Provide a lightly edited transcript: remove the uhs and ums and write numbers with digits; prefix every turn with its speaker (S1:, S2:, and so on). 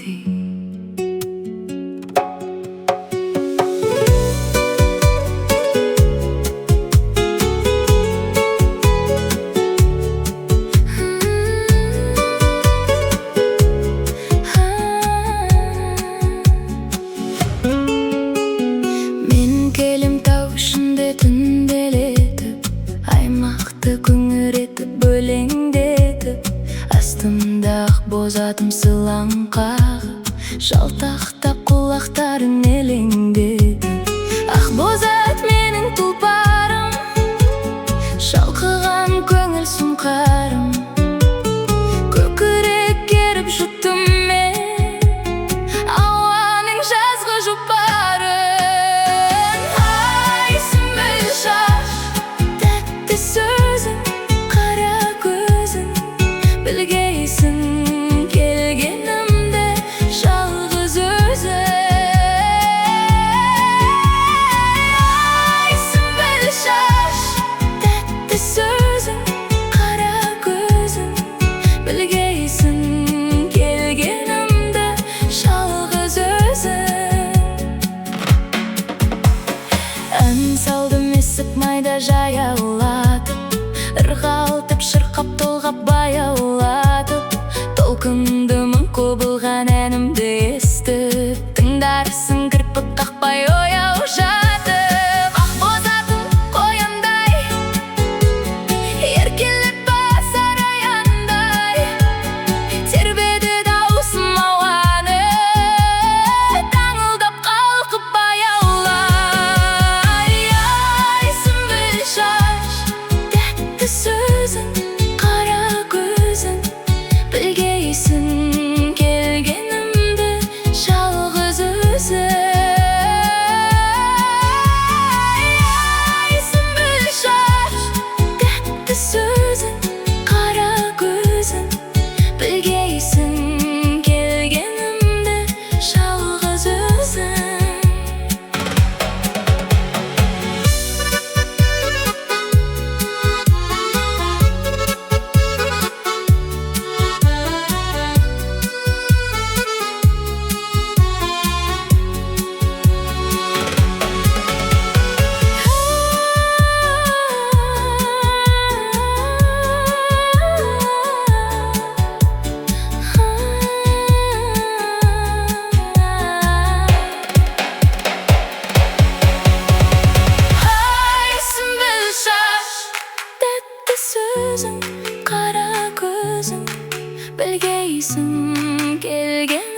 S1: көңілдей. Мен келем тау ішінде түнделетіп, аймақты күңіретіп, өлеңдетіп, астымда ақ боз атым сылаң қағып, жалтақтап құлақтарын елеңдетіп. Ақ боз ат менің тұлпарым, шалқыған көңіл сұңқарым, көкірек керіп жұттым мен ауаның жазғы жұпарын. Ай, сүмбіл шаш, тәтті сөзің, қара көзің, білгейсің келгенімді жалғыз өзің. Ай, сүмбіл шаш, тәтті сөзің, қара көзің, білгейсің келгенімді жалғыз өзің. Ән салдым есіп майда жаяулатып, ырғалтып, шырқап, толғап, баяулатып, толқынды мың қобылған әнімді естіп, тыңдарсың кірпік қақпай ояу жатып. Ақ боз атым қояндай, еркелеп басар аяңдай, тербеді даусым ауаны, таңылдап қалқып баяулай. Ай, сүмбіл шаш, тәтті сөзің, қара көзің, білгейсің келгенімді жалғыз өзің. Ай, сүмбіл шаш, тәтті сөзің, қара көзің, білгейсің келгенімді жалғыз өзің. Ай, сүмбіл шаш, тәтті сөзің, қара көзің, білгейсің келген